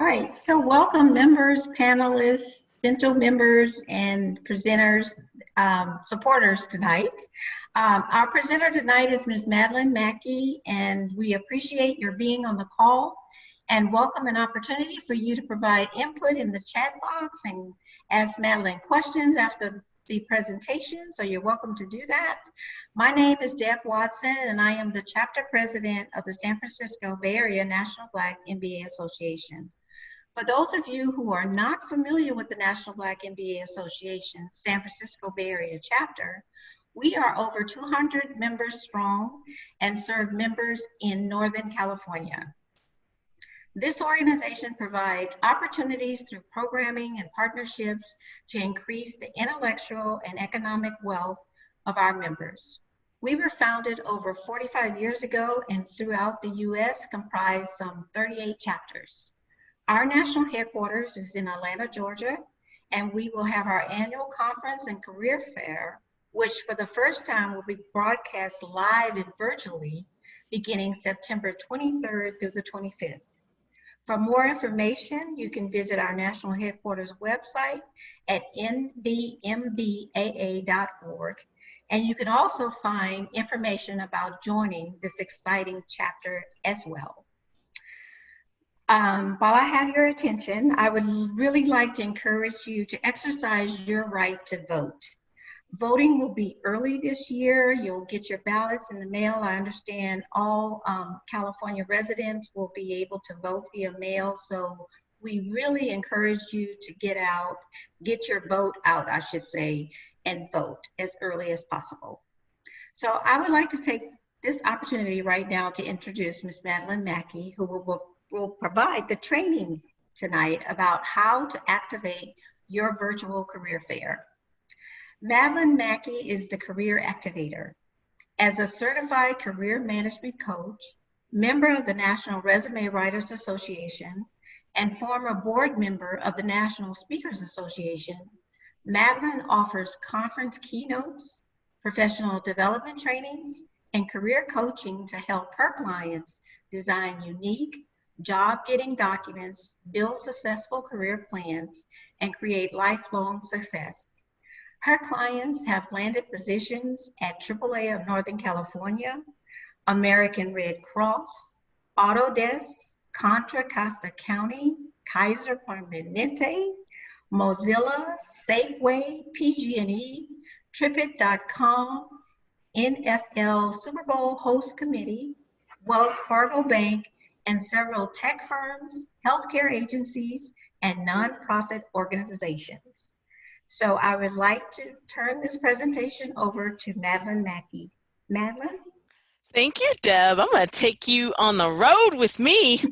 All right, so welcome members, panelists, central members, and presenters, supporters tonight. Our presenter tonight is Ms. Madelyn Mackie, and we appreciate your being on the call and welcome an opportunity for you to provide input in the chat box and ask Madelyn questions after the presentation, so you're welcome to do that. My name is Deb Watson, and I am the chapter president of the San Francisco Bay Area National Black MBA Association. For those of you who are not familiar with the National Black MBA Association San Francisco Bay Area chapter, we are over 200 members strong and serve members in Northern California. This organization provides opportunities through programming and partnerships to increase the intellectual and economic wealth of our members. We were founded over 45 years ago and throughout the US comprise some 38 chapters. Our national headquarters is in Atlanta, Georgia, and we will have our annual conference and career fair, which for the first time will be broadcast live and virtually beginning September 23rd through the 25th. For more information, you can visit our national headquarters website at nbmbaa.org, and you can also find information about joining this exciting chapter as well. While I have your attention, I would really like to encourage you to exercise your right to vote. Voting will be early this year. You'll get your ballots in the mail. I understand all California residents will be able to vote via mail, so we really encourage you to get your vote out, I should say, and vote as early as possible. So I would like to take this opportunity right now to introduce Ms. Madelyn Mackie, who will provide the training tonight about how to activate your virtual career fair. Madelyn Mackie is the career activator. As a certified career management coach, member of the National Resume Writers Association, and former board member of the National Speakers Association, Madelyn offers conference keynotes, professional development trainings, and career coaching to help her clients design unique, job-getting documents, build successful career plans, and create lifelong success. Her clients have landed positions at AAA of Northern California, American Red Cross, Autodesk, Contra Costa County, Kaiser Permanente, Mozilla, Safeway, PG&E, Tripit.com, NFL Super Bowl Host Committee, Wells Fargo Bank, and several tech firms, healthcare agencies, and nonprofit organizations. So I would like to turn this presentation over to Madelyn Mackie. Madelyn? Thank you, Deb. I'm going to take you on the road with me.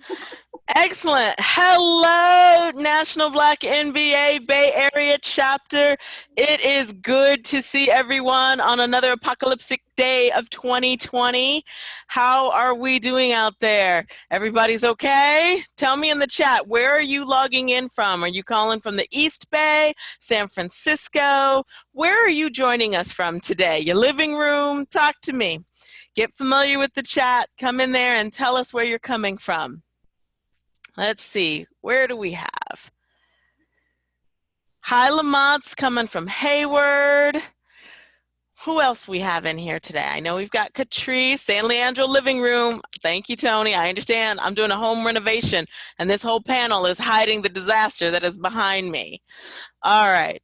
Excellent. Hello, National Black MBA Bay Area chapter. It is good to see everyone on another apocalyptic day of 2020. How are we doing out there? Everybody's okay? Tell me in the chat, where are you logging in from? Are you calling from the East Bay, San Francisco? Where are you joining us from today? Your living room? Talk to me. Get familiar with the chat. Come in there and tell us where you're coming from. Let's see, where do we have? Hi, Lamont's coming from Hayward. Who else we have in here today? I know we've got Catrice, San Leandro living room. Thank you, Tony. I understand. I'm doing a home renovation, and this whole panel is hiding the disaster that is behind me. All right.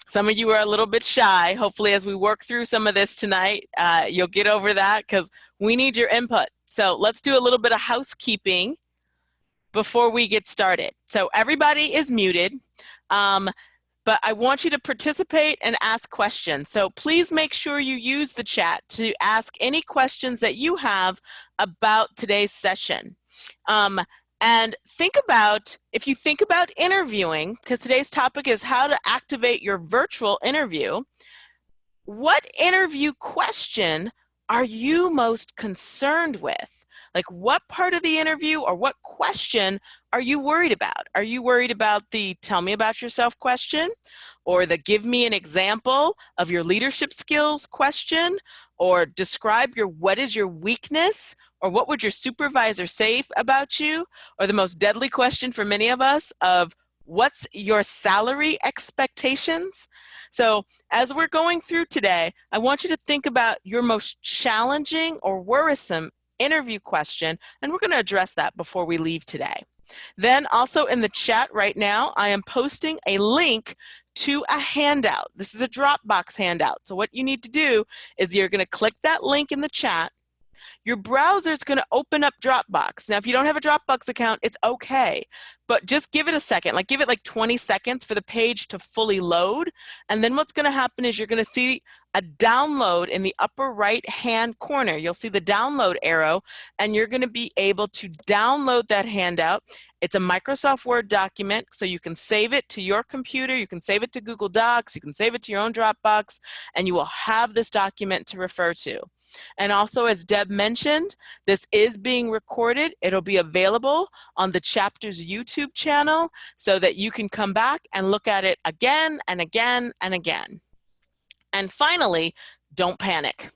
Some of you are a little bit shy. Hopefully, as we work through some of this tonight, you'll get over that because we need your input. So let's do a little bit of housekeeping before we get started. So everybody is muted, but I want you to participate and ask questions. So please make sure you use the chat to ask any questions that you have about today's session. And think about, if you think about interviewing, because today's topic is how to activate your virtual interview, what interview question are you most concerned with? Like, what part of the interview or what question are you worried about? Are you worried about the tell me about yourself question, or the give me an example of your leadership skills question, or describe your what is your weakness, Or what would your supervisor say about you? Or the most deadly question for many of us of what's your salary expectations? So as we're going through today, I want you to think about your most challenging or worrisome interview question, and we're going to address that before we leave today. Then also in the chat right now, I am posting a link to a handout. This is a Dropbox handout. So what you need to do is you're going to click that link in the chat. Your browser is going to open up Dropbox. Now, if you don't have a Dropbox account, it's okay, but just give it a second, give it 20 seconds for the page to fully load. And then what's going to happen is you're going to see a download in the upper right-hand corner. You'll see the download arrow, and you're going to be able to download that handout. It's a Microsoft Word document, so you can save it to your computer, you can save it to Google Docs, you can save it to your own Dropbox, and you will have this document to refer to. And also, as Deb mentioned, this is being recorded. It'll be available on the chapter's YouTube channel so that you can come back and look at it again and again and again. And finally, don't panic.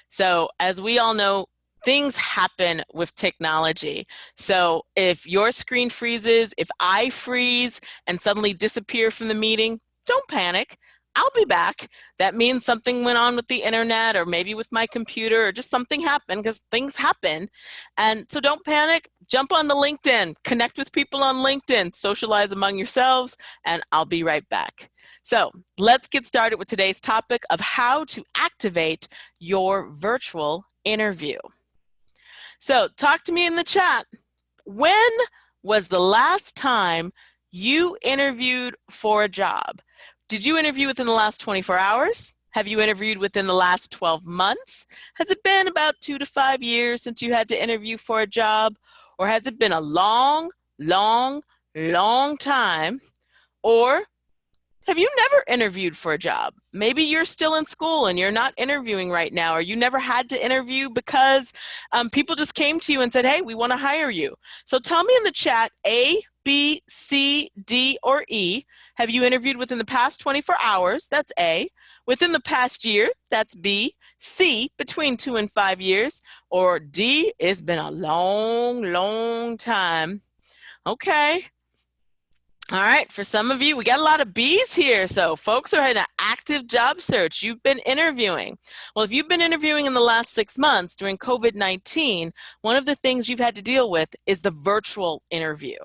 So as we all know, things happen with technology. So if your screen freezes, if I freeze and suddenly disappear from the meeting, don't panic. I'll be back. That means something went on with the internet or maybe with my computer or just something happened, because things happen. And so don't panic. Jump on to LinkedIn, connect with people on LinkedIn, socialize among yourselves, and I'll be right back. So let's get started with today's topic of how to activate your virtual interview. So talk to me in the chat. When was the last time you interviewed for a job? Did you interview within the last 24 hours? Have you interviewed within the last 12 months? Has it been about 2 to 5 years since you had to interview for a job? Or has it been a long, long, long time? Or have you never interviewed for a job? Maybe you're still in school and you're not interviewing right now, or you never had to interview because people just came to you and said, hey, we want to hire you. So tell me in the chat, A, B, C, D, or E. Have you interviewed within the past 24 hours? That's A. Within the past year? That's B. C, between 2 and 5 years. Or D, it's been a long, long time. Okay. All right, for some of you, we got a lot of B's here. So folks are in an active job search. You've been interviewing. Well, if you've been interviewing in the last 6 months during COVID-19, one of the things you've had to deal with is the virtual interview.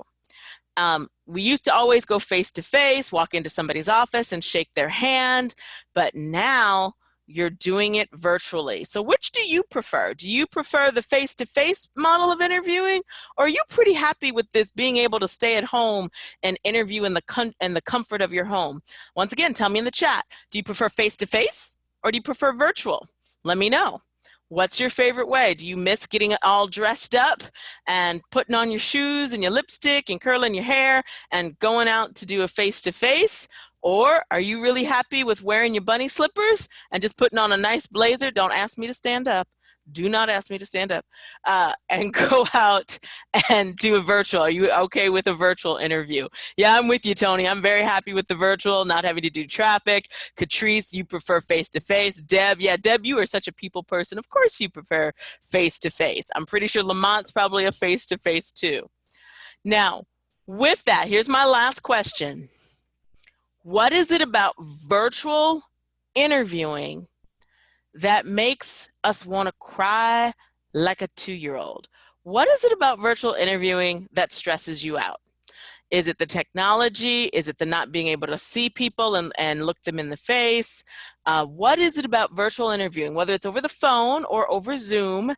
We used to always go face-to-face, walk into somebody's office and shake their hand, but now you're doing it virtually. So which do you prefer? Do you prefer the face-to-face model of interviewing, or are you pretty happy with this being able to stay at home and interview in the comfort of your home? Once again, tell me in the chat, do you prefer face-to-face or do you prefer virtual? Let me know. What's your favorite way? Do you miss getting all dressed up and putting on your shoes and your lipstick and curling your hair and going out to do a face-to-face? Or are you really happy with wearing your bunny slippers and just putting on a nice blazer? Don't ask me to stand up. Do not ask me to stand up. And go out and do a virtual. Are you okay with a virtual interview? Yeah, I'm with you, Tony. I'm very happy with the virtual, not having to do traffic. Catrice, you prefer face-to-face. Deb, yeah, Deb, you are such a people person. Of course you prefer face-to-face. I'm pretty sure Lamont's probably a face-to-face too. Now, with that, here's my last question. What is it about virtual interviewing that makes us want to cry like a 2-year-old? What is it about virtual interviewing that stresses you out? Is it the technology? Is it the not being able to see people and look them in the face? What is it about virtual interviewing, whether it's over the phone or over Zoom?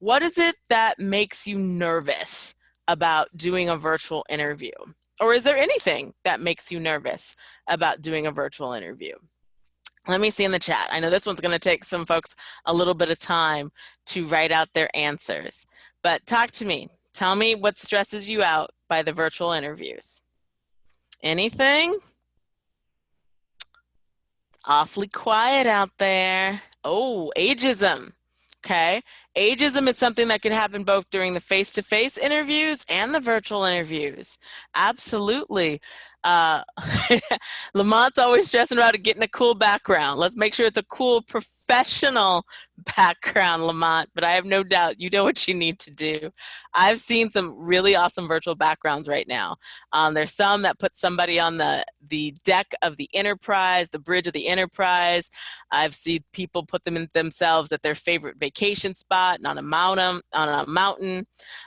What is it that makes you nervous about doing a virtual interview? Or is there anything that makes you nervous about doing a virtual interview? Let me see in the chat. I know this one's going to take some folks a little bit of time to write out their answers, but talk to me. Tell me what stresses you out by the virtual interviews. Anything? Awfully quiet out there. Oh, ageism. Okay. Ageism is something that can happen both during the face-to-face interviews and the virtual interviews. Absolutely. Lamont's always stressing about getting a cool background. Let's make sure it's a cool professional background, Lamont, but I have no doubt you know what you need to do. I've seen some really awesome virtual backgrounds right now. There's some that put somebody on the deck of the Enterprise, the bridge of the Enterprise. I've seen people put them in themselves at their favorite vacation spot on a mountain.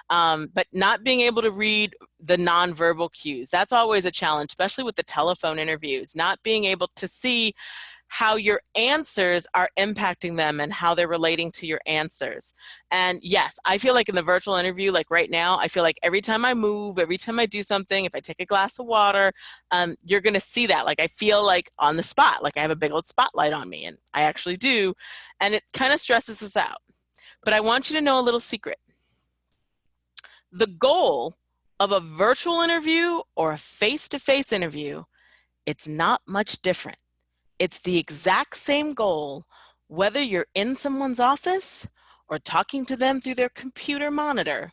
But not being able to read the nonverbal cues, that's always a challenge, especially with the telephone interviews, not being able to see how your answers are impacting them and how they're relating to your answers. And yes, I feel like in the virtual interview, like right now, I feel like every time I move, every time I do something, if I take a glass of water, you're gonna see that. Like I feel like on the spot, like I have a big old spotlight on me, and I actually do. And it kind of stresses us out. But I want you to know a little secret. The goal of a virtual interview or a face-to-face interview, it's not much different. It's the exact same goal, whether you're in someone's office or talking to them through their computer monitor.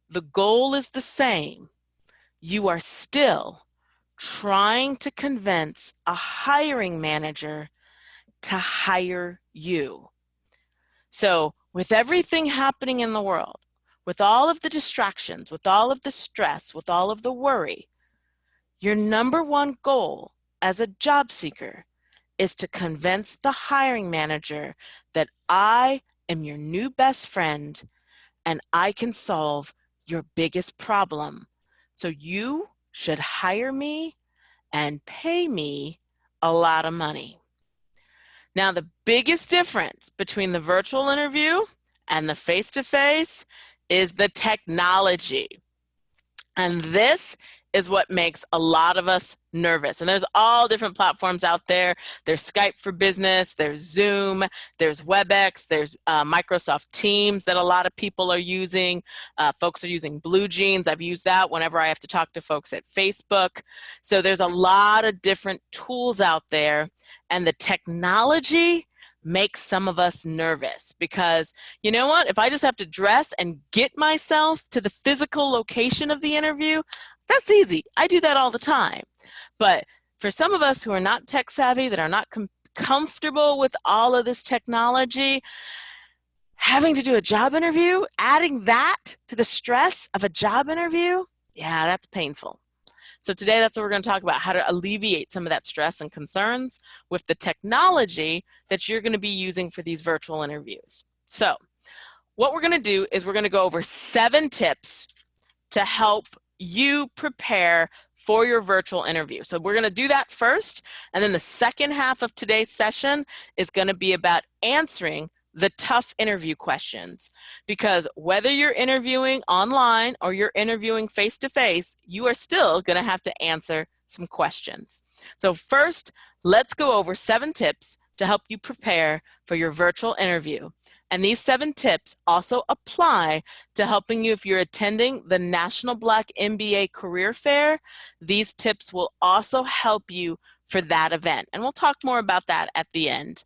The goal is the same. You are still trying to convince a hiring manager to hire you. So with everything happening in the world, with all of the distractions, with all of the stress, with all of the worry, your number one goal as a job seeker is to convince the hiring manager that I am your new best friend and I can solve your biggest problem. So you should hire me and pay me a lot of money. Now, the biggest difference between the virtual interview and the face-to-face is the technology. And this is what makes a lot of us nervous. And there's all different platforms out there. There's Skype for Business, there's Zoom, there's WebEx, there's Microsoft Teams that a lot of people are using. Folks are using Blue Jeans. I've used that whenever I have to talk to folks at Facebook. So there's a lot of different tools out there. And the technology makes some of us nervous because, you know what, if I just have to dress and get myself to the physical location of the interview, that's easy. I do that all the time. But for some of us who are not tech savvy, that are not comfortable with all of this technology, having to do a job interview, adding that to the stress of a job interview, yeah, that's painful. So today, that's what we're going to talk about, how to alleviate some of that stress and concerns with the technology that you're going to be using for these virtual interviews. So what we're going to do is we're going to go over 7 tips to help you prepare for your virtual interview. So we're going to do that first, and then the second half of today's session is going to be about answering the tough interview questions, because whether you're interviewing online or you're interviewing face-to-face, you are still going to have to answer some questions. So first, let's go over 7 tips to help you prepare for your virtual interview. And these 7 tips also apply to helping you if you're attending the National Black MBA Career Fair. These tips will also help you for that event. And we'll talk more about that at the end.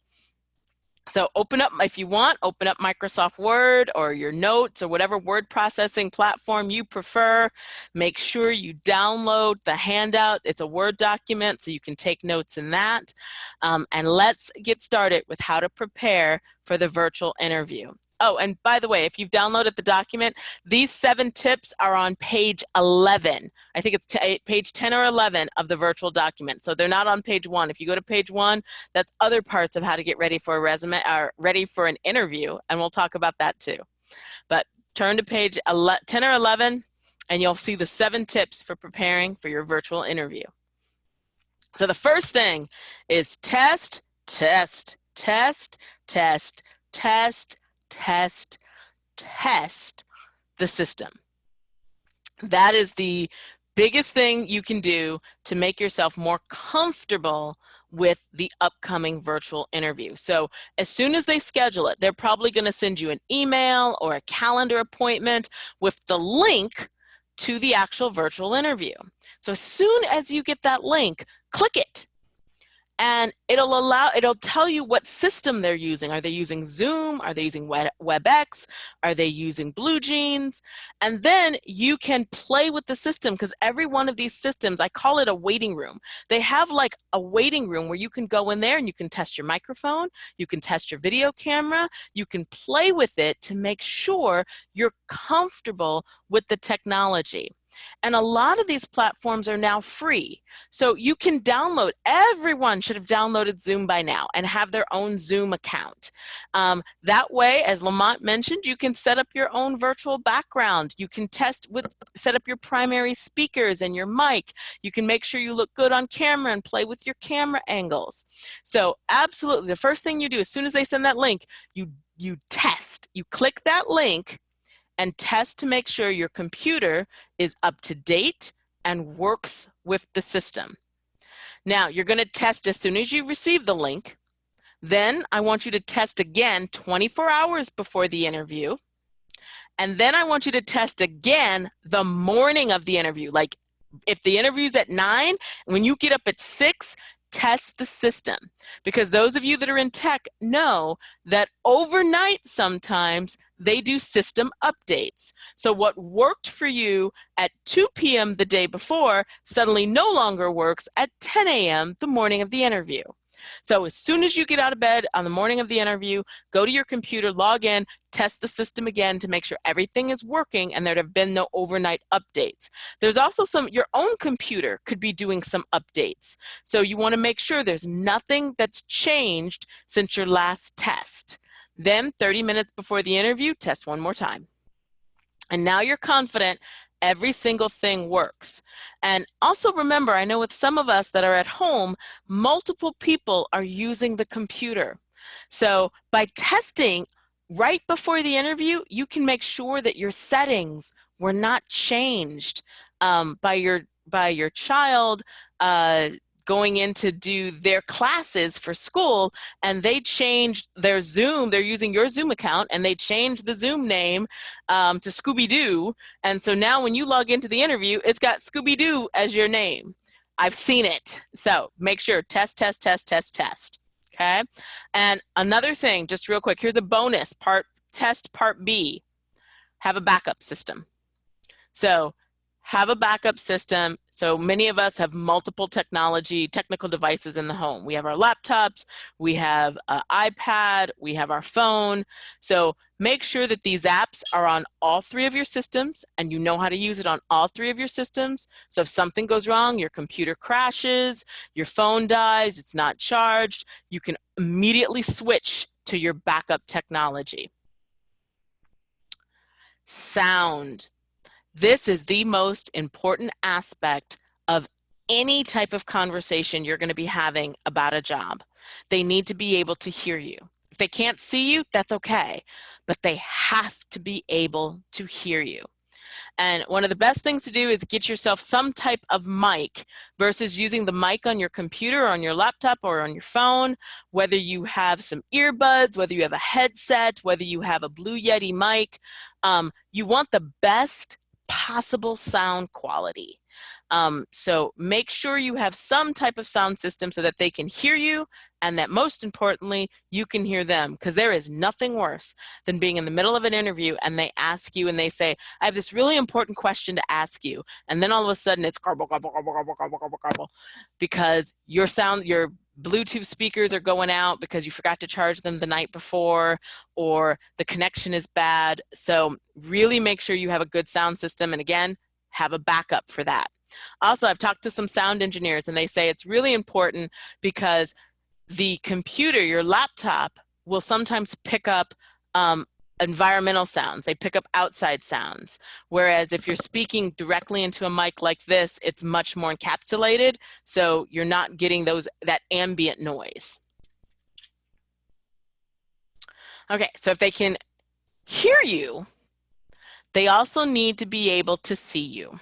So open up, if you want, open up Microsoft Word or your notes or whatever word processing platform you prefer. Make sure you download the handout. It's a Word document, so you can take notes in that. And let's get started with how to prepare for the virtual interview. Oh, and by the way, if you've downloaded the document, these 7 tips are on page 11. I think it's page 10 or 11 of the virtual document. So they're not on page 1. If you go to page 1, that's other parts of how to get ready for a resume, or ready for an interview, and we'll talk about that too. But turn to page 10 or 11, and you'll see the 7 tips for preparing for your virtual interview. So the first thing is test, test, test, test, test, test, test the system. That is the biggest thing you can do to make yourself more comfortable with the upcoming virtual interview. So as soon as they schedule it, they're probably going to send you an email or a calendar appointment with the link to the actual virtual interview. So as soon as you get that link, click it. And it'll tell you what system they're using. Are they using Zoom? Are they using WebEx? Are they using BlueJeans? And then you can play with the system, because every one of these systems, I call it a waiting room. They have like a waiting room where you can go in there and you can test your microphone, you can test your video camera, you can play with it to make sure you're comfortable with the technology. And a lot of these platforms are now free. So you can download, everyone should have downloaded Zoom by now and have their own Zoom account. That way, as Lamont mentioned, you can set up your own virtual background. You can set up your primary speakers and your mic. You can make sure you look good on camera and play with your camera angles. So absolutely, the first thing you do, as soon as they send that link, you test. You click that link and test to make sure your computer is up to date and works with the system. Now, you're going to test as soon as you receive the link. Then I want you to test again 24 hours before the interview. And then I want you to test again the morning of the interview. Like if the interview's at 9, when you get up at 6, test the system. Because those of you that are in tech know that overnight sometimes they do system updates. So what worked for you at 2 p.m. the day before suddenly no longer works at 10 a.m. the morning of the interview. So as soon as you get out of bed on the morning of the interview, go to your computer, log in, test the system again to make sure everything is working and there have been no overnight updates. There's also your own computer could be doing some updates. So you want to make sure there's nothing that's changed since your last test. Then 30 minutes before the interview, test one more time. And now you're confident every single thing works. And also remember, I know with some of us that are at home, multiple people are using the computer. So by testing right before the interview, you can make sure that your settings were not changed by your child going in to do their classes for school, and they changed their Zoom, they're using your Zoom account, and they changed the Zoom name to Scooby-Doo, and so now when you log into the interview, it's got Scooby-Doo as your name. I've seen it. So make sure, test, okay? And another thing, just real quick, here's a bonus, part B, have a backup system. So have a backup system. So many of us have multiple technical devices in the home. We have our laptops, we have an iPad, we have our phone. So make sure that these apps are on all 3 of your systems and you know how to use it on all 3 of your systems. So if something goes wrong, your computer crashes, your phone dies, it's not charged, you can immediately switch to your backup technology. Sound. This is the most important aspect of any type of conversation you're going to be having about a job. They need to be able to hear you. If they can't see you, that's okay, but they have to be able to hear you. And one of the best things to do is get yourself some type of mic versus using the mic on your computer or on your laptop or on your phone, whether you have some earbuds, whether you have a headset, whether you have a Blue Yeti mic. You want the best possible sound quality. So make sure you have some type of sound system so that they can hear you and that most importantly, you can hear them, because there is nothing worse than being in the middle of an interview and they ask you and they say, I have this really important question to ask you. And then all of a sudden it's garble, garble, garble, garble, garble, garble, garble, because your Bluetooth speakers are going out because you forgot to charge them the night before, or the connection is bad. So really make sure you have a good sound system, and again, have a backup for that. Also, I've talked to some sound engineers and they say it's really important because the computer, your laptop, will sometimes pick up environmental sounds. They pick up outside sounds. Whereas if you're speaking directly into a mic like this, it's much more encapsulated, so you're not getting that ambient noise. Okay, so if they can hear you, they also need to be able to see you,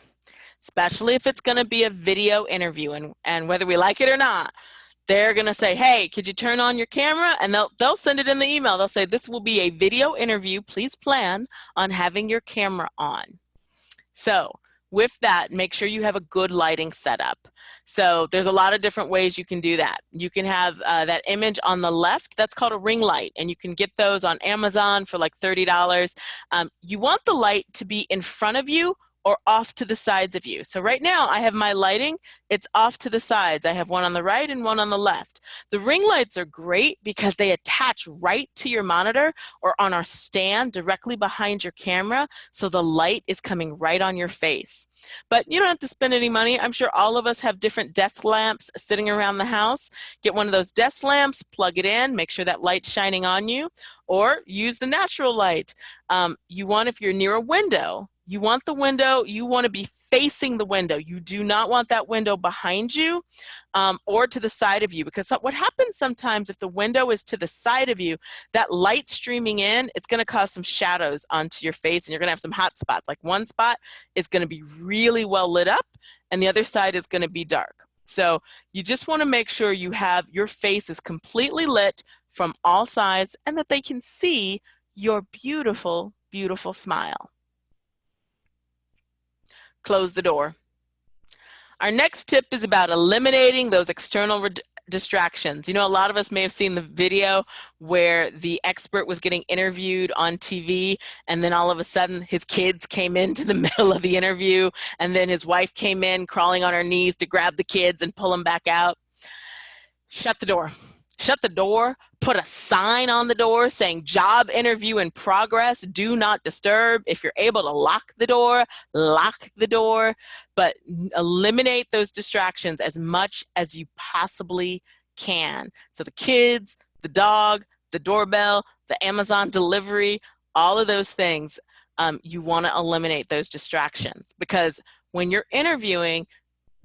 especially if it's going to be a video interview. And whether we like it or not, they're going to say, hey, could you turn on your camera? And they'll send it in the email. They'll say, this will be a video interview. Please plan on having your camera on. So with that, make sure you have a good lighting setup. So there's a lot of different ways you can do that. You can have that image on the left, that's called a ring light, and you can get those on Amazon for like $30. You want the light to be in front of you or off to the sides of you. So right now I have my lighting, it's off to the sides. I have one on the right and one on the left. The ring lights are great because they attach right to your monitor or on our stand directly behind your camera, so the light is coming right on your face. But you don't have to spend any money. I'm sure all of us have different desk lamps sitting around the house. Get one of those desk lamps, plug it in, make sure that light's shining on you, or use the natural light. You want, if you're near a window, you want the window, you want to be facing the window. You do not want that window behind you or to the side of you, because what happens sometimes if the window is to the side of you, that light streaming in, it's going to cause some shadows onto your face and you're going to have some hot spots. Like one spot is going to be really well lit up and the other side is going to be dark. So you just want to make sure you have your face is completely lit from all sides and that they can see your beautiful, beautiful smile. Close the door. Our next tip is about eliminating those external distractions. You know, a lot of us may have seen the video where the expert was getting interviewed on TV and then all of a sudden his kids came into the middle of the interview and then his wife came in crawling on her knees to grab the kids and pull them back out. Shut the door. Shut the door, put a sign on the door saying job interview in progress, do not disturb. If you're able to lock the door, but eliminate those distractions as much as you possibly can. So the kids, the dog, the doorbell, the Amazon delivery, all of those things, you want to eliminate those distractions, because when you're interviewing,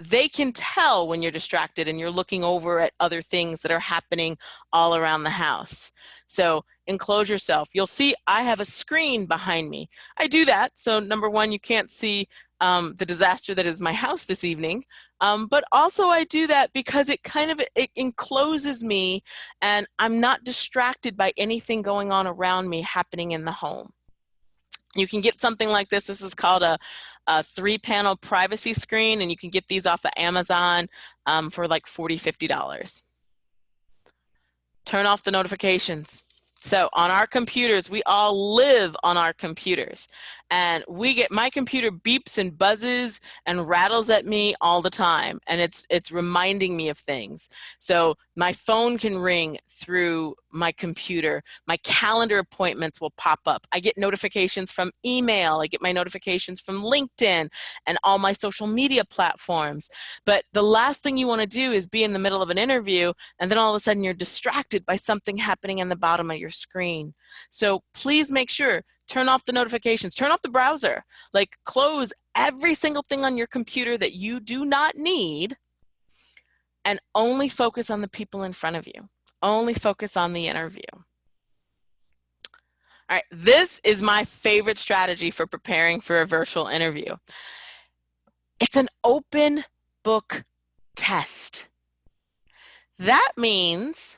they can tell when you're distracted and you're looking over at other things that are happening all around the house. So enclose yourself. You'll see I have a screen behind me. I do that so number one, you can't see the disaster that is my house this evening, but also I do that because it encloses me and I'm not distracted by anything going on around me happening in the home. You can get something like this. This is called a 3-panel privacy screen, and you can get these off of Amazon for like $40, $50. Turn off the notifications. So on our computers, we all live on our computers, and my computer beeps and buzzes and rattles at me all the time, and it's reminding me of things. So my phone can ring through my computer. My calendar appointments will pop up. I get notifications from email. I get my notifications from LinkedIn and all my social media platforms. But the last thing you want to do is be in the middle of an interview and then all of a sudden you're distracted by something happening in the bottom of your screen. So please make sure, turn off the notifications, turn off the browser, like close every single thing on your computer that you do not need, and only focus on the people in front of you. Only focus on the interview. All right, this is my favorite strategy for preparing for a virtual interview. It's an open book test. That means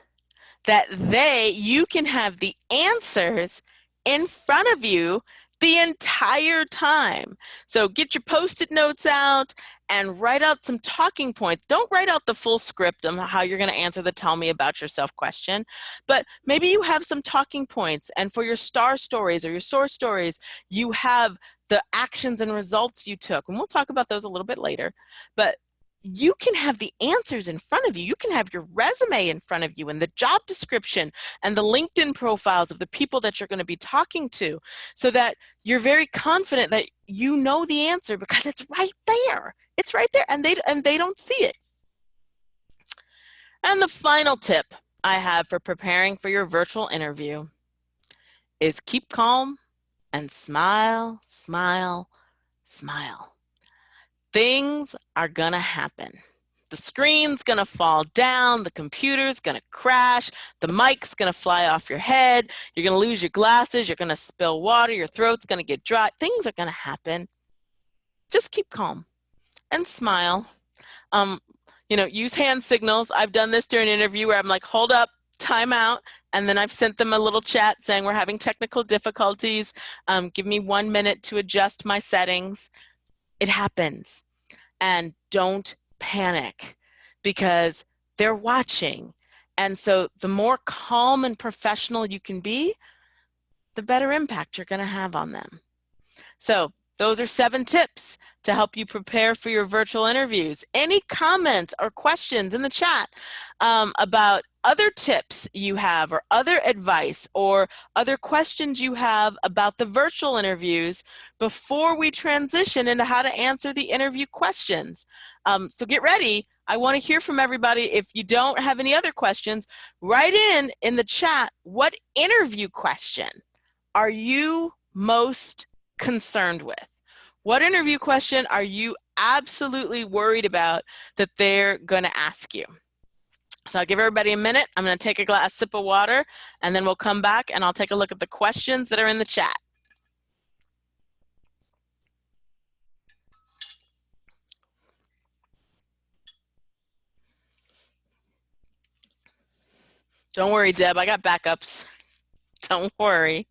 that you can have the answers in front of you the entire time. So get your Post-it notes out and write out some talking points. Don't write out the full script on how you're going to answer the tell me about yourself question, but maybe you have some talking points, and for your star stories or your source stories, you have the actions and results you took. And we'll talk about those a little bit later, but you can have the answers in front of you. You can have your resume in front of you and the job description and the LinkedIn profiles of the people that you're going to be talking to, so that you're very confident that you know the answer because it's right there. It's right there, and they don't see it. And the final tip I have for preparing for your virtual interview is keep calm and smile, smile, smile. Things are gonna happen. The screen's gonna fall down, the computer's gonna crash, the mic's gonna fly off your head, you're gonna lose your glasses, you're gonna spill water, your throat's gonna get dry. Things are gonna happen. Just keep calm and smile. Use hand signals. I've done this during an interview where I'm like, hold up, time out, and then I've sent them a little chat saying we're having technical difficulties. Give me 1 minute to adjust my settings. It happens. And don't panic because they're watching. And so the more calm and professional you can be, the better impact you're going to have on them. So those are 7 tips to help you prepare for your virtual interviews. Any comments or questions in the chat about other tips you have or other advice or other questions you have about the virtual interviews before we transition into how to answer the interview questions? So get ready. I want to hear from everybody. If you don't have any other questions, write in the chat, what interview question are you most concerned with? What interview question are you absolutely worried about that they're going to ask you? So I'll give everybody a minute. I'm going to take a sip of water, and then we'll come back and I'll take a look at the questions that are in the chat. Don't worry, Deb, I got backups. Don't worry.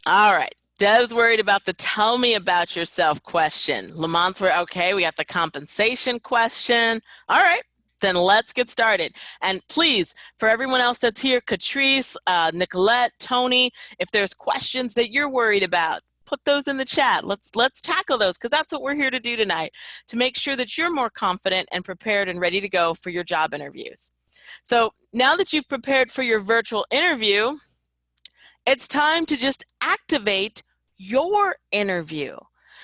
All right. Deb's worried about the tell me about yourself question. Lamont's worried, okay, we got the compensation question. All right, then let's get started. And please, for everyone else that's here, Catrice, Nicolette, Tony, if there's questions that you're worried about, put those in the chat. Let's tackle those, because that's what we're here to do tonight, to make sure that you're more confident and prepared and ready to go for your job interviews. So now that you've prepared for your virtual interview, it's time to just activate your interview,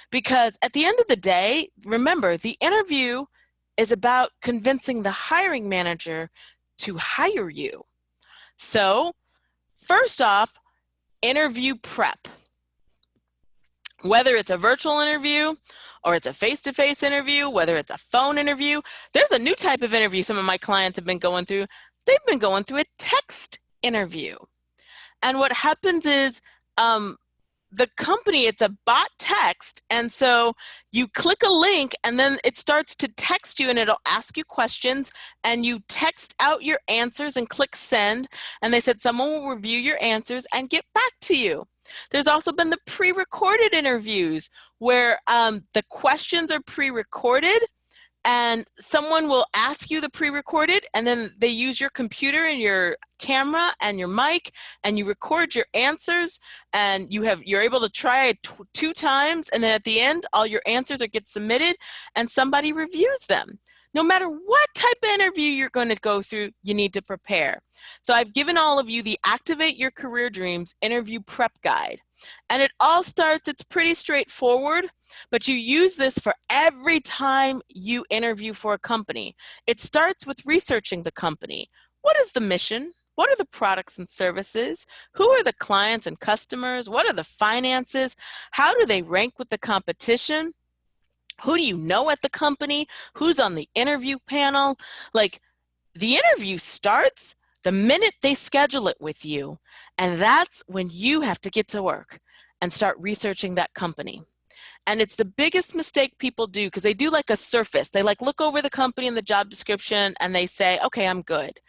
because at the end of the day, remember, the interview is about convincing the hiring manager to hire you. So first off, interview prep. Whether it's a virtual interview or it's a face-to-face interview, whether it's a phone interview, there's a new type of interview some of my clients have been going through. They've been going through a text interview. And what happens is the company, it's a bot text, and so you click a link and then it starts to text you and it'll ask you questions and you text out your answers and click send, and they said someone will review your answers and get back to you. There's also been the pre-recorded interviews where the questions are pre-recorded and someone will ask you the pre-recorded, and then they use your computer and your camera and your mic, and you record your answers, and you're able to try it 2 times, and then at the end, all your answers get submitted, and somebody reviews them. No matter what type of interview you're going to go through, you need to prepare. So I've given all of you the Activate Your Career Dreams interview prep guide. And it all starts, it's pretty straightforward, but you use this for every time you interview for a company. It starts with researching the company. What is the mission? What are the products and services? Who are the clients and customers? What are the finances? How do they rank with the competition? Who do you know at the company? Who's on the interview panel? Like, the interview starts the minute they schedule it with you, and that's when you have to get to work and start researching that company. And it's the biggest mistake people do, because they do like a surface. They look over the company and the job description and they say, okay, I'm good.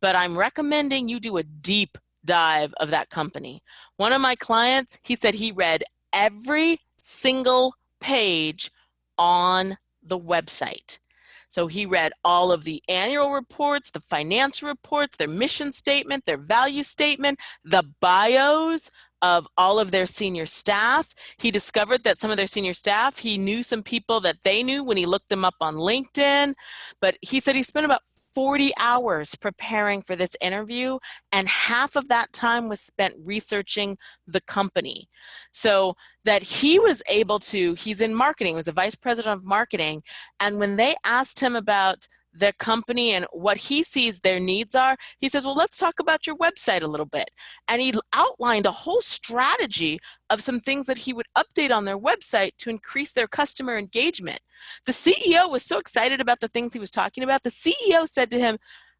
But I'm recommending you do a deep dive of that company. One of my clients, he said he read every single page on the website. So he read all of the annual reports, the financial reports, their mission statement, their value statement, the bios of all of their senior staff. He discovered that some of their senior staff, he knew some people that they knew when he looked them up on LinkedIn. But he said he spent about 40 hours preparing for this interview, and half of that time was spent researching the company. So that he was able to, he's in marketing, was a vice president of marketing, and when they asked him about the company and what he sees their needs are, he says, well, let's talk about your website a little bit. And he outlined a whole strategy of some things that he would update on their website to increase their customer engagement. The CEO was so excited about the things he was talking about. The CEO said to him,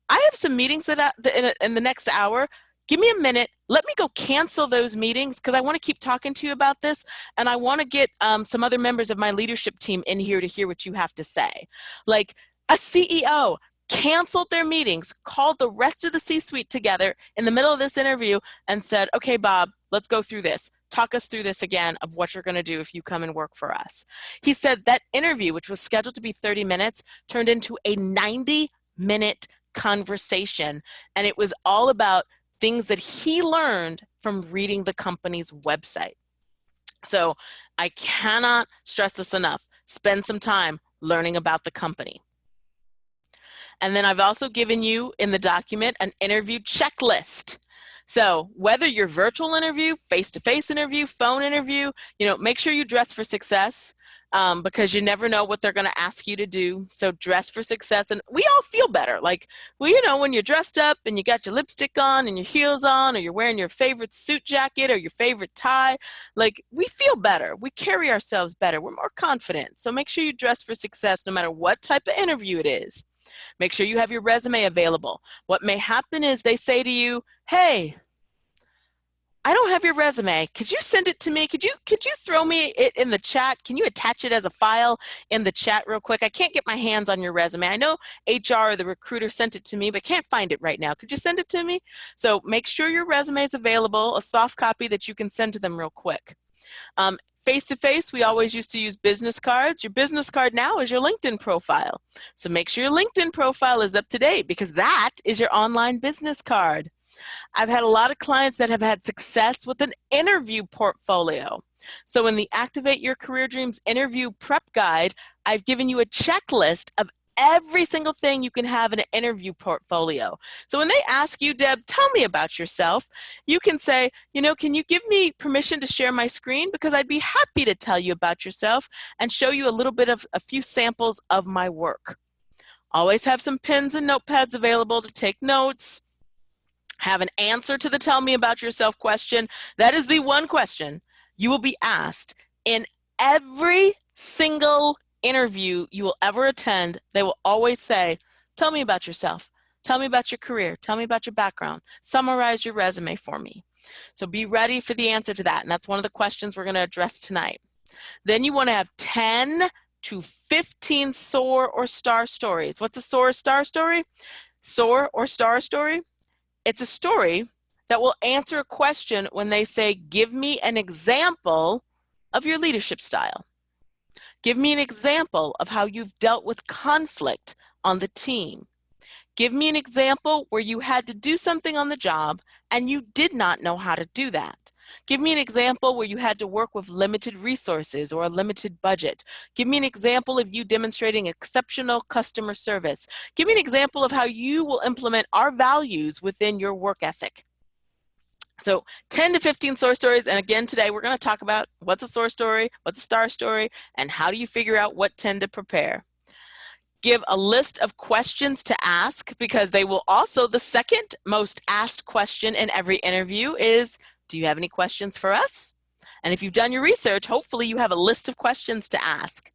I have some meetings that in the next hour. Give me a minute. Let me go cancel those meetings, because I want to keep talking to you about this, and I want to get some other members of my leadership team in here to hear what you have to say. Like, a CEO canceled their meetings, called the rest of the C-suite together in the middle of this interview and said, okay, Bob, let's go through this. talk us through this again of what you're going to do if you come and work for us. He said that interview, which was scheduled to be 30 minutes, turned into a 90-minute conversation. And it was all about things that he learned from reading the company's website. So I cannot stress this enough. Spend some time learning about the company. And then I've also given you in the document an interview checklist. So whether you're virtual interview, face-to-face interview, phone interview, make sure you dress for success, because you never know what they're going to ask you to do. So dress for success, and we all feel better. Like, when you're dressed up and you got your lipstick on and your heels on, or you're wearing your favorite suit jacket or your favorite tie, like, we feel better. We carry ourselves better. We're more confident. So make sure you dress for success no matter what type of interview it is. Make sure you have your resume available. What may happen is they say to you, hey, I don't have your resume. Could you send it to me? Could you throw me it in the chat? Can you attach it as a file in the chat real quick? I can't get my hands on your resume. I know HR or the recruiter sent it to me, but can't find it right now. Could you send it to me? So make sure your resume is available, a soft copy that you can send to them real quick. Face-to-face, we always used to use business cards. Your business card now is your LinkedIn profile. So make sure your LinkedIn profile is up to date, because that is your online business card. I've had a lot of clients that have had success with an interview portfolio. So in the Activate Your Career Dreams interview prep guide, I've given you a checklist of every single thing you can have in an interview portfolio. So when they ask you, Deb, tell me about yourself, you can say, can you give me permission to share my screen? Because I'd be happy to tell you about yourself and show you a little bit of a few samples of my work. Always have some pens and notepads available to take notes. Have an answer to the tell me about yourself question. That is the one question you will be asked in every single interview you will ever attend. They will always say, tell me about yourself. Tell me about your career. Tell me about your background. Summarize your resume for me. So be ready for the answer to that. And that's one of the questions we're going to address tonight. Then you want to have 10 to 15 SOAR or STAR stories. What's a SOAR or STAR story? SOAR or STAR story? It's a story that will answer a question when they say, give me an example of your leadership style. Give me an example of how you've dealt with conflict on the team. Give me an example where you had to do something on the job and you did not know how to do that. Give me an example where you had to work with limited resources or a limited budget. Give me an example of you demonstrating exceptional customer service. Give me an example of how you will implement our values within your work ethic. So 10 to 15 SOAR stories. And again, today we're going to talk about what's a SOAR story, what's a STAR story, and how do you figure out what 10 to prepare. Give a list of questions to ask, because they will also, the second most asked question in every interview is, do you have any questions for us? And if you've done your research, hopefully you have a list of questions to ask.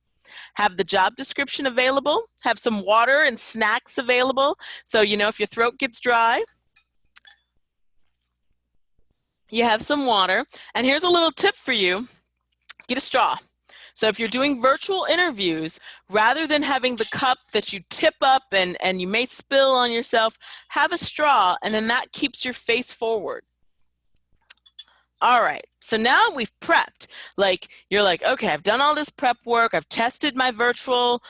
Have the job description available. Have some water and snacks available. So, if your throat gets dry, you have some water. And here's a little tip for you. Get a straw. So if you're doing virtual interviews, rather than having the cup that you tip up and you may spill on yourself, have a straw, and then that keeps your face forward. All right, so now we've prepped. You're like, okay, I've done all this prep work. I've tested my virtual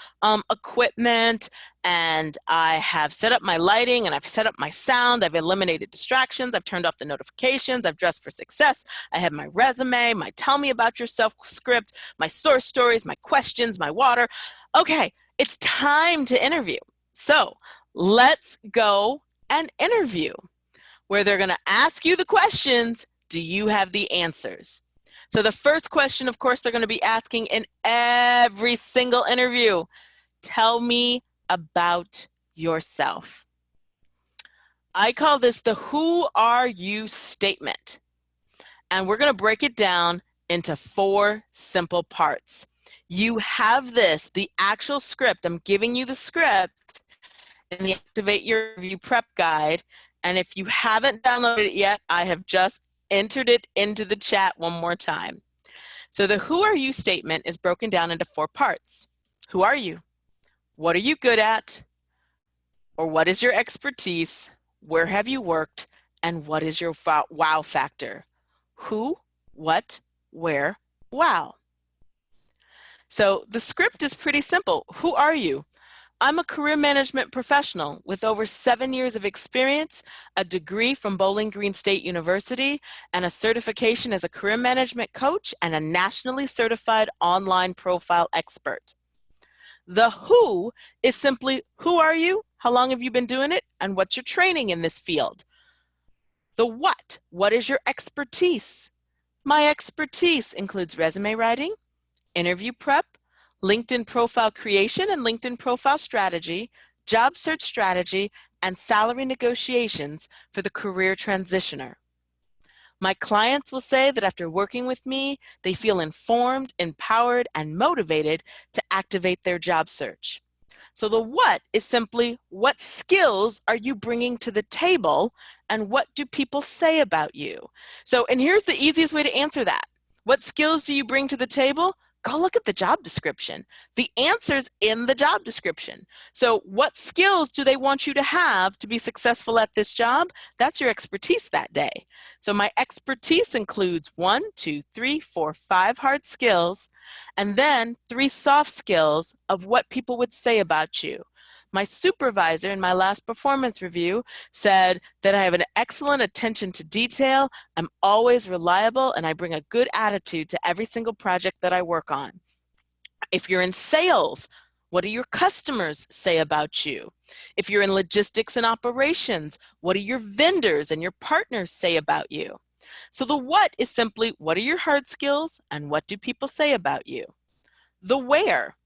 equipment, and I have set up my lighting, and I've set up my sound. I've eliminated distractions. I've turned off the notifications. I've dressed for success. I have my resume, my tell me about yourself script, my source stories, my questions, my water. Okay, it's time to interview. So let's go and interview, where they're going to ask you the questions. Do you have the answers? So the first question, of course, they're going to be asking in every single interview, tell me about yourself. I call this the who are you statement. And we're going to break it down into 4 simple parts. You have this, the actual script. I'm giving you the script in the Activate Your Review Prep Guide. And if you haven't downloaded it yet, I have just entered it into the chat one more time. So the who are you statement is broken down into 4 parts. Who are you? What are you good at? Or what is your expertise? Where have you worked? And what is your wow factor? Who, what, where, wow. So the script is pretty simple. Who are you? I'm a career management professional with over 7 years of experience, a degree from Bowling Green State University, and a certification as a career management coach and a nationally certified online profile expert. The who is simply, who are you? How long have you been doing it? And what's your training in this field? The what is your expertise? My expertise includes resume writing, interview prep, LinkedIn profile creation and LinkedIn profile strategy, job search strategy, and salary negotiations for the career transitioner. My clients will say that after working with me, they feel informed, empowered, and motivated to activate their job search. So the what is simply, what skills are you bringing to the table and what do people say about you? So, and here's the easiest way to answer that. What skills do you bring to the table? Go look at the job description. The answer's in the job description. So what skills do they want you to have to be successful at this job? That's your expertise that day. So my expertise includes 1, 2, 3, 4, 5 hard skills, and then 3 soft skills of what people would say about you. My supervisor in my last performance review said that I have an excellent attention to detail, I'm always reliable, and I bring a good attitude to every single project that I work on. If you're in sales, what do your customers say about you? If you're in logistics and operations, what do your vendors and your partners say about you? So the what is simply, what are your hard skills and what do people say about you? The where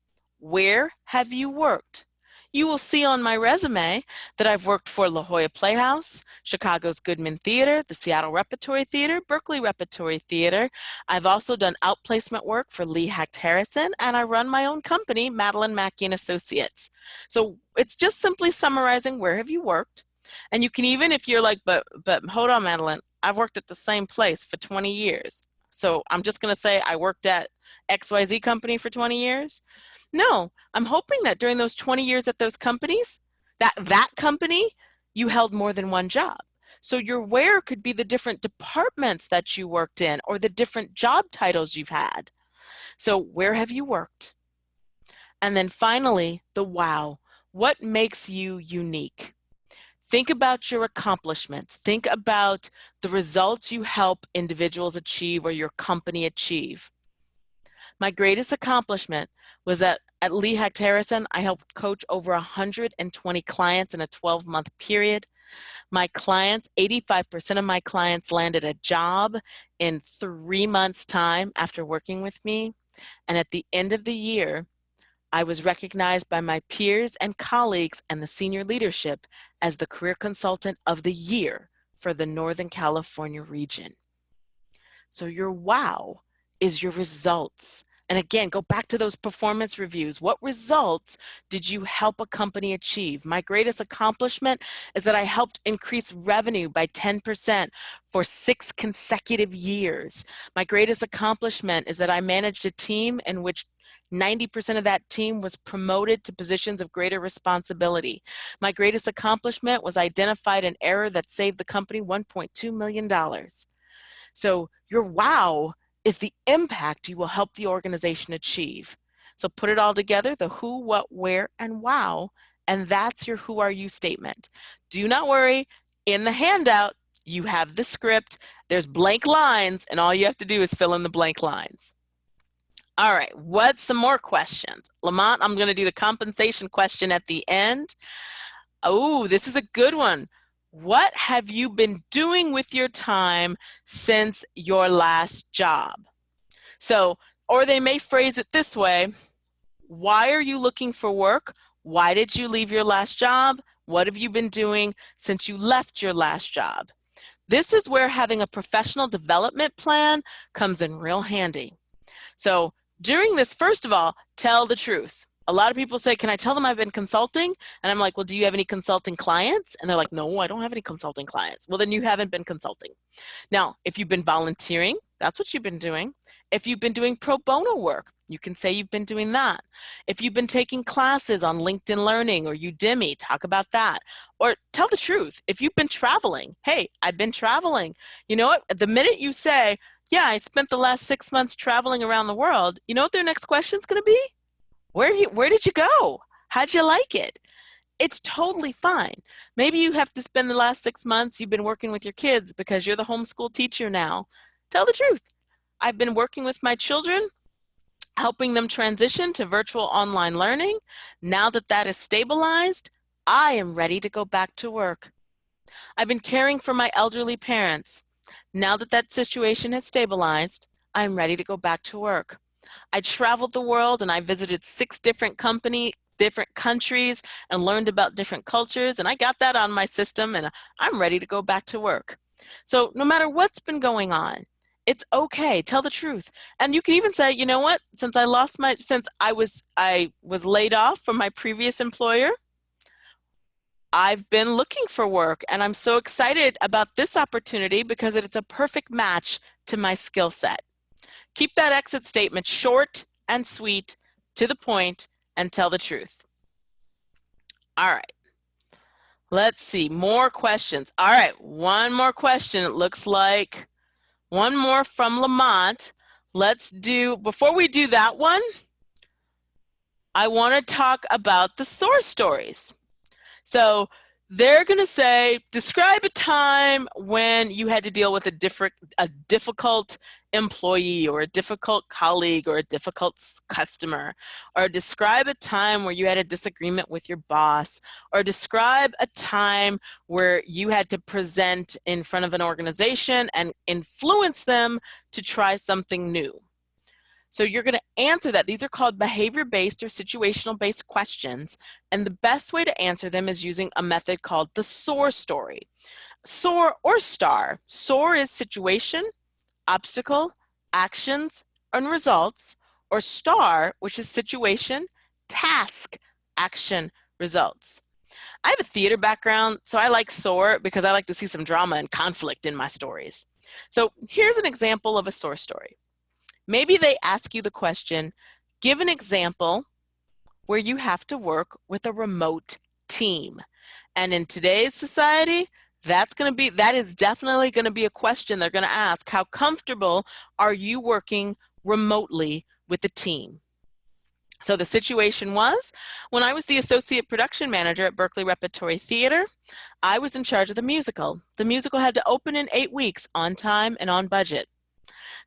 have you worked? You will see on my resume that I've worked for La Jolla Playhouse, Chicago's Goodman Theater, the Seattle Repertory Theater, Berkeley Repertory Theater. I've also done outplacement work for Lee Hecht Harrison, and I run my own company, Madelyn Mackie and Associates. So it's just simply summarizing where have you worked. And you can even, if you're like, but hold on, Madelyn, I've worked at the same place for 20 years. So I'm just going to say I worked at XYZ company for 20 years. No, I'm hoping that during those 20 years at those companies, that company, you held more than one job. So your where could be the different departments that you worked in or the different job titles you've had. So where have you worked? And then finally, the wow. What makes you unique? Think about your accomplishments. Think about the results you help individuals achieve or your company achieve. My greatest accomplishment was that at Lee Hecht Harrison, I helped coach over 120 clients in a 12-month period. My clients, 85% of my clients landed a job in 3 months' time after working with me. And at the end of the year, I was recognized by my peers and colleagues and the senior leadership as the Career Consultant of the Year for the Northern California region. So your wow is your results. And again, go back to those performance reviews. What results did you help a company achieve? My greatest accomplishment is that I helped increase revenue by 10% for 6 consecutive years. My greatest accomplishment is that I managed a team in which 90% of that team was promoted to positions of greater responsibility. My greatest accomplishment was identified an error that saved the company $1.2 million. So your wow is the impact you will help the organization achieve. So put it all together, the who, what, where, and wow, and that's your who are you statement. Do not worry, in the handout, you have the script, there's blank lines, and all you have to do is fill in the blank lines. All right, what's some more questions? Lamont, I'm gonna do the compensation question at the end. Oh, this is a good one. What have you been doing with your time since your last job? So, or they may phrase it this way, why are you looking for work? Why did you leave your last job? What have you been doing since you left your last job? This is where having a professional development plan comes in real handy. So during this, first of all, tell the truth. A lot of people say, can I tell them I've been consulting? And I'm like, well, do you have any consulting clients? And they're like, no, I don't have any consulting clients. Well, then you haven't been consulting. Now, if you've been volunteering, that's what you've been doing. If you've been doing pro bono work, you can say you've been doing that. If you've been taking classes on LinkedIn Learning or Udemy, talk about that. Or tell the truth. If you've been traveling, hey, I've been traveling. You know what? The minute you say, Yeah, I spent the last 6 months traveling around the world. You know what their next question's going to be? Where did you go? How'd you like it? It's totally fine. Maybe you have to spend the last 6 months you've been working with your kids because you're the homeschool teacher now. Tell the truth. I've been working with my children, helping them transition to virtual online learning. Now that that is stabilized, I am ready to go back to work. I've been caring for my elderly parents. Now that that situation has stabilized, I'm ready to go back to work. I traveled the world and I visited 6 different countries and learned about different cultures, and I got that on my system and I'm ready to go back to work. So no matter what's been going on, it's okay. Tell the truth. And you can even say, you know what, since I was laid off from my previous employer, I've been looking for work and I'm so excited about this opportunity because it's a perfect match to my skill set. Keep that exit statement short and sweet, to the point, and tell the truth. All right. Let's see, more questions. All right, one more question. It looks like one more from Lamont. Before we do that one, I want to talk about the source stories. So they're going to say, describe a time when you had to deal with a difficult employee or a difficult colleague or a difficult customer, or describe a time where you had a disagreement with your boss, or describe a time where you had to present in front of an organization and influence them to try something new. So you're going to answer that. These are called behavior-based or situational-based questions. And the best way to answer them is using a method called the SOAR story. SOAR or STAR. SOAR is situation, obstacle, actions, and results. Or STAR, which is situation, task, action, results. I have a theater background, so I like SOAR because I like to see some drama and conflict in my stories. So here's an example of a SOAR story. Maybe they ask you the question, give an example where you have to work with a remote team. And in today's society, that is definitely going to be a question they're going to ask. How comfortable are you working remotely with a team? So the situation was, when I was the associate production manager at Berkeley Repertory Theater, I was in charge of the musical. The musical had to open in 8 weeks, on time and on budget.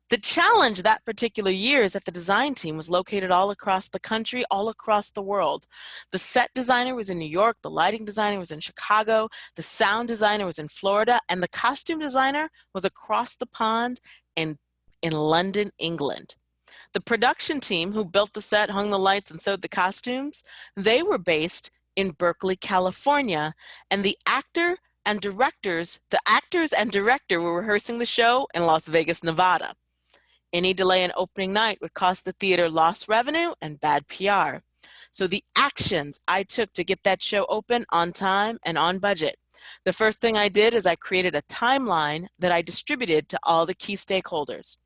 The challenge that particular year is that the design team was located all across the country, all across the world. The set designer was in New York, the lighting designer was in Chicago, the sound designer was in Florida, and the costume designer was across the pond in London, England. The production team who built the set, hung the lights, and sewed the costumes, they were based in Berkeley, California, and the actors and director were rehearsing the show in Las Vegas, Nevada. Any delay in opening night would cost the theater lost revenue and bad PR. So the actions I took to get that show open on time and on budget. The first thing I did is I created a timeline that I distributed to all the key stakeholders.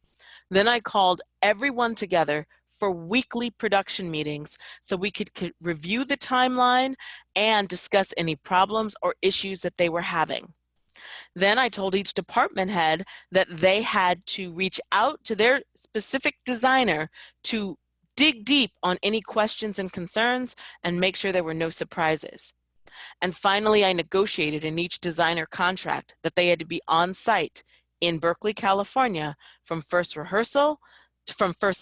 Then I called everyone together for weekly production meetings so we could review the timeline and discuss any problems or issues that they were having. Then I told each department head that they had to reach out to their specific designer to dig deep on any questions and concerns and make sure there were no surprises. And finally, I negotiated in each designer contract that they had to be on site in Berkeley, California from first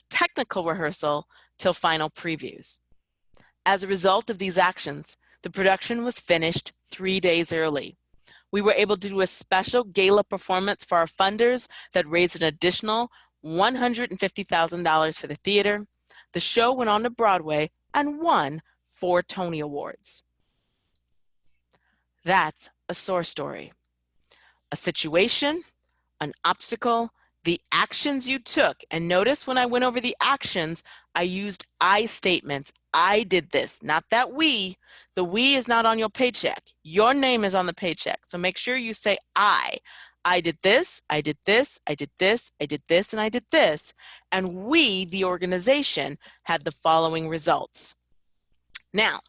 technical rehearsal till final previews. As a result of these actions, the production was finished 3 days early. We were able to do a special gala performance for our funders that raised an additional $150,000 for the theater. The show went on to Broadway and won 4 Tony Awards. That's a SOAR story. A situation, an obstacle, the actions you took. And notice when I went over the actions, I used I statements. I did this, not that we. The we is not on your paycheck. Your name is on the paycheck. So make sure you say I. I did this, I did this, I did this, I did this, and I did this. And we, the organization, had the following results. Now,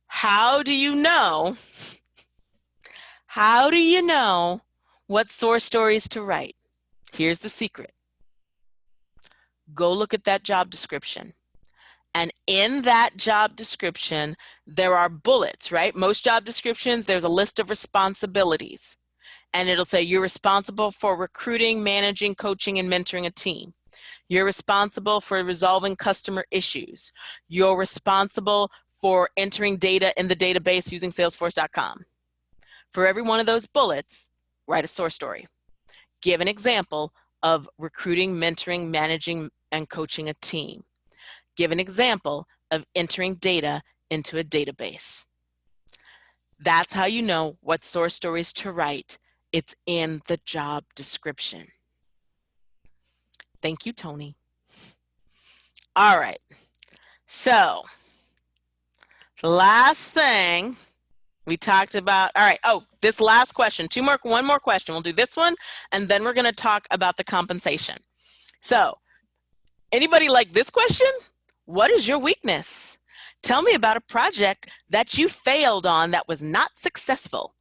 how do you know what source stories to write? Here's the secret. go look at that job description. And in that job description, there are bullets, right? Most job descriptions, there's a list of responsibilities. And it'll say you're responsible for recruiting, managing, coaching, and mentoring a team. You're responsible for resolving customer issues. You're responsible for entering data in the database using Salesforce.com. For every one of those bullets, write a source story. Give an example of recruiting, mentoring, managing, and coaching a team. Give an example of entering data into a database. That's how you know what source stories to write. It's in the job description. Thank you, Tony. All right. So, the last thing we talked about, all right, this last question, one more question. We'll do this one, and then we're going to talk about the compensation. So, anybody like this question? What is your weakness? Tell me about a project that you failed on that was not successful.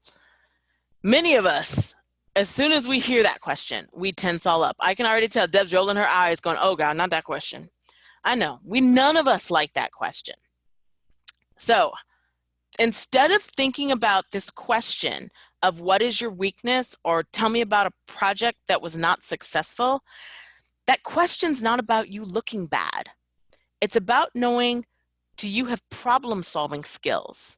Many of us, as soon as we hear that question, we tense all up. I can already tell Deb's rolling her eyes going, oh God, not that question. I know, none of us like that question. So instead of thinking about this question of what is your weakness or tell me about a project that was not successful, that question's not about you looking bad. It's about knowing, do you have problem-solving skills?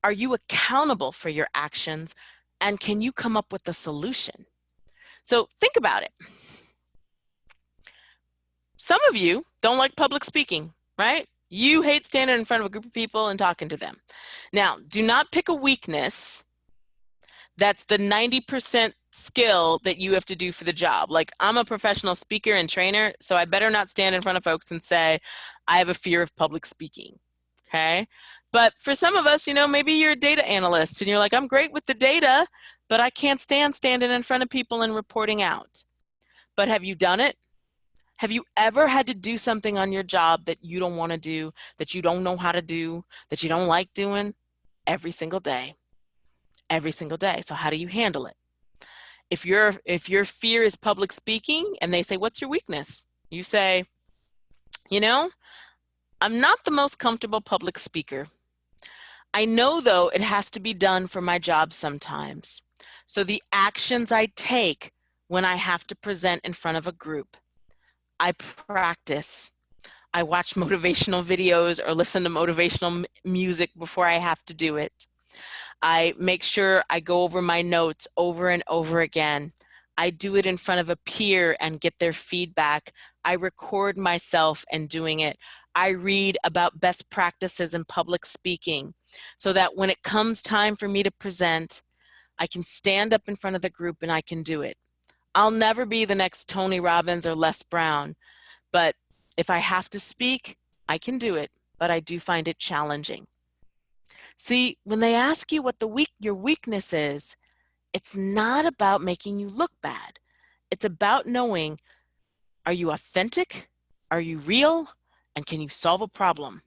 Are you accountable for your actions? And can you come up with a solution? So think about it. Some of you don't like public speaking, right? You hate standing in front of a group of people and talking to them. Now, do not pick a weakness that's the 90% skill that you have to do for the job. Like, I'm a professional speaker and trainer, so I better not stand in front of folks and say, I have a fear of public speaking, okay? But for some of us, maybe you're a data analyst and you're like, I'm great with the data, but I can't stand standing in front of people and reporting out. But have you done it? Have you ever had to do something on your job that you don't want to do, that you don't know how to do, that you don't like doing? Every single day. Every single day. So how do you handle it? If your fear is public speaking and they say, what's your weakness? You say, I'm not the most comfortable public speaker. I know, though, it has to be done for my job sometimes. So the actions I take when I have to present in front of a group, I practice. I watch motivational videos or listen to motivational music before I have to do it. I make sure I go over my notes over and over again. I do it in front of a peer and get their feedback. I record myself and doing it. I read about best practices in public speaking so that when it comes time for me to present, I can stand up in front of the group and I can do it. I'll never be the next Tony Robbins or Les Brown, but if I have to speak, I can do it, but I do find it challenging. See, when they ask you what your weakness is, it's not about making you look bad. It's about knowing, are you authentic? Are you real? And can you solve a problem?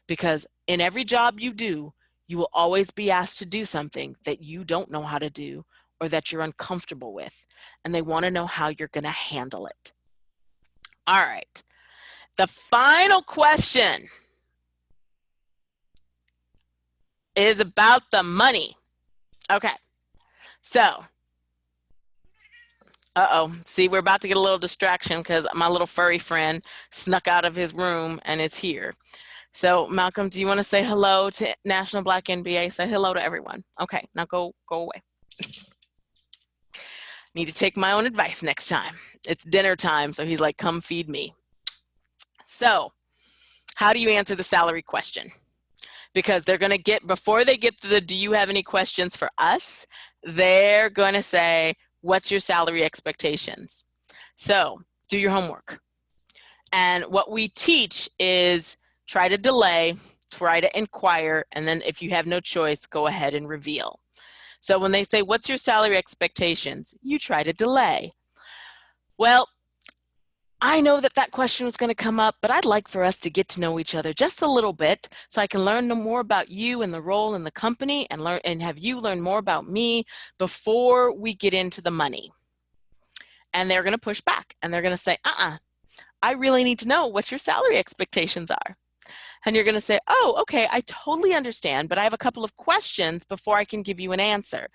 Because in every job you do, you will always be asked to do something that you don't know how to do or that you're uncomfortable with. And they want to know how you're going to handle it. All right. The final question is about the money. Okay. So, see, we're about to get a little distraction because my little furry friend snuck out of his room and is here. So, Malcolm, do you want to say hello to National Black MBA? Say hello to everyone. Okay, now go away. Need to take my own advice next time. It's dinner time, so he's like, come feed me. So, how do you answer the salary question? Because they're going to before they get to the, do you have any questions for us? They're going to say, what's your salary expectations? So do your homework. And what we teach is try to delay, try to inquire, and then if you have no choice, go ahead and reveal. So when they say, what's your salary expectations? You try to delay. Well, I know that question was going to come up, but I'd like for us to get to know each other just a little bit so I can learn more about you and the role in the company and have you learn more about me before we get into the money. And they're going to push back and they're going to say, I really need to know what your salary expectations are. And you're going to say, oh, okay, I totally understand, but I have a couple of questions before I can give you an answer.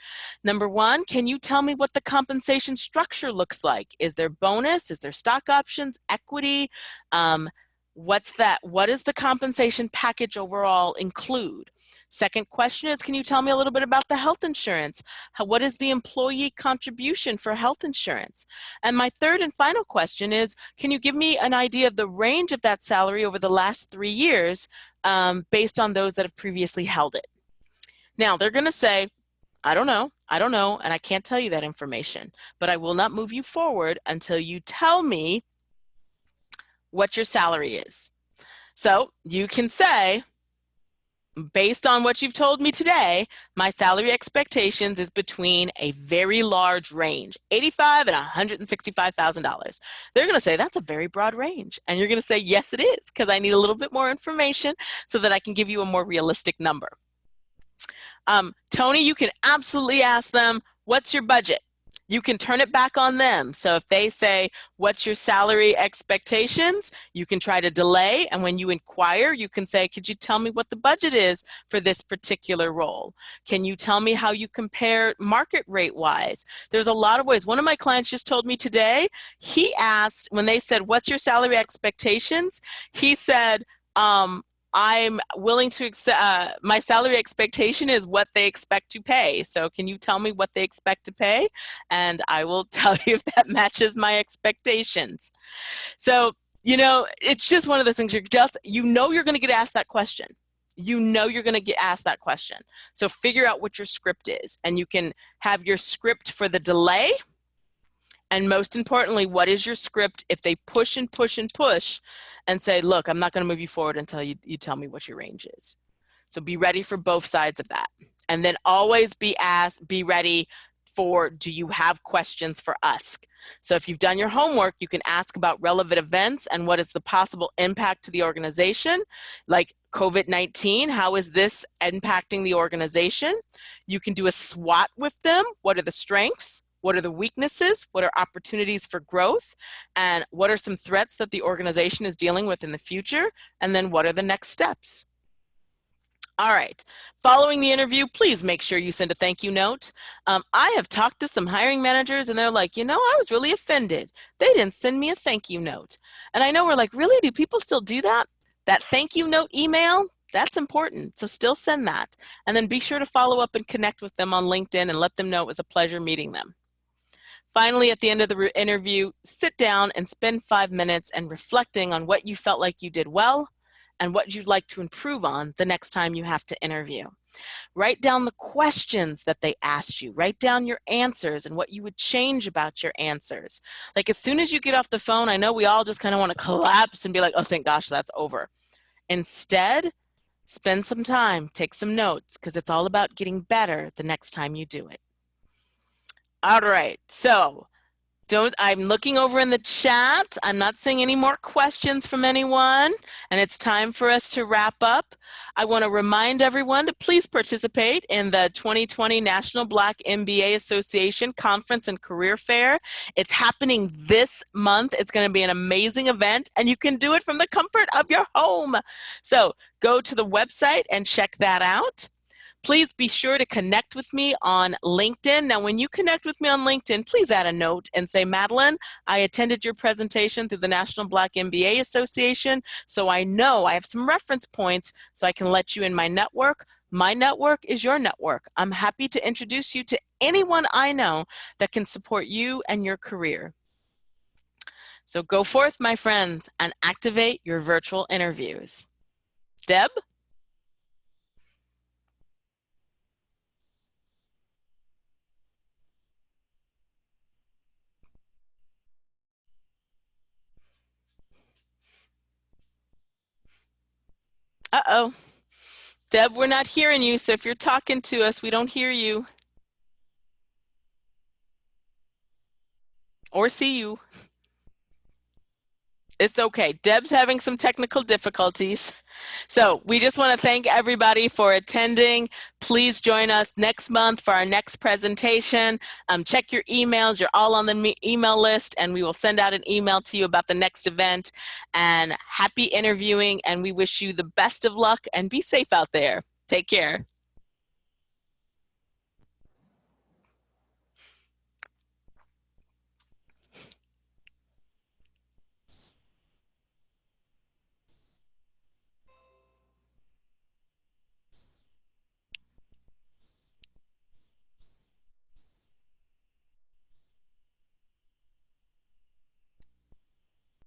Number one, can you tell me what the compensation structure looks like? Is there bonus? Is there stock options, equity? What's that? What does the compensation package overall include? Second question is, can you tell me a little bit about the health insurance? What is the employee contribution for health insurance? And my third and final question is, can you give me an idea of the range of that salary over the last 3 years based on those that have previously held it? Now, they're going to say, I don't know, and I can't tell you that information, but I will not move you forward until you tell me what your salary is. So you can say, based on what you've told me today, my salary expectations is between a very large range, $85,000 and $165,000. They're going to say, that's a very broad range. And you're going to say, yes, it is, because I need a little bit more information so that I can give you a more realistic number. Tony, you can absolutely ask them, what's your budget? You can turn it back on them. So if they say, what's your salary expectations? You can try to delay. And when you inquire, you can say, could you tell me what the budget is for this particular role? Can you tell me how you compare market rate wise? There's a lot of ways. One of my clients just told me today, he asked, when they said, what's your salary expectations? He said, I'm willing to accept, my salary expectation is what they expect to pay. So can you tell me what they expect to pay? And I will tell you if that matches my expectations. So, you know, it's just one of the things you're going to get asked that question. You know you're going to get asked that question. So figure out what your script is. And you can have your script for the delay. And most importantly, what is your script if they push and push and push and say, look, I'm not going to move you forward until you tell me what your range is. So be ready for both sides of that. And then always be ready for, do you have questions for us? So if you've done your homework, you can ask about relevant events and what is the possible impact to the organization, like COVID-19, how is this impacting the organization? You can do a SWOT with them. What are the strengths? What are the weaknesses? What are opportunities for growth? And what are some threats that the organization is dealing with in the future? And then what are the next steps? All right, following the interview, please make sure you send a thank you note. I have talked to some hiring managers and they're like, you know, I was really offended. They didn't send me a thank you note. And I know we're like, really, do people still do that? That thank you note email, that's important. So still send that. And then be sure to follow up and connect with them on LinkedIn and let them know it was a pleasure meeting them. Finally, at the end of the interview, sit down and spend 5 minutes and reflecting on what you felt like you did well and what you'd like to improve on the next time you have to interview. Write down the questions that they asked you. Write down your answers and what you would change about your answers. Like as soon as you get off the phone, I know we all just kind of want to collapse and be like, oh, thank gosh, that's over. Instead, spend some time, take some notes, because it's all about getting better the next time you do it. All right, so I'm looking over in the chat. I'm not seeing any more questions from anyone, and it's time for us to wrap up. I want to remind everyone to please participate in the 2020 National Black MBA Association Conference and Career Fair. It's happening this month. It's going to be an amazing event, and you can do it from the comfort of your home. So go to the website and check that out. Please be sure to connect with me on LinkedIn. Now, when you connect with me on LinkedIn, please add a note and say, Madelyn, I attended your presentation through the National Black MBA Association, so I know I have some reference points so I can let you in my network. My network is your network. I'm happy to introduce you to anyone I know that can support you and your career. So go forth, my friends, and activate your virtual interviews. Deb? Uh-oh. Deb, we're not hearing you, so if you're talking to us, we don't hear you. Or see you. It's okay. Deb's having some technical difficulties. So we just want to thank everybody for attending. Please join us next month for our next presentation. Check your emails. You're all on the email list, and we will send out an email to you about the next event. And happy interviewing, and we wish you the best of luck, and be safe out there. Take care.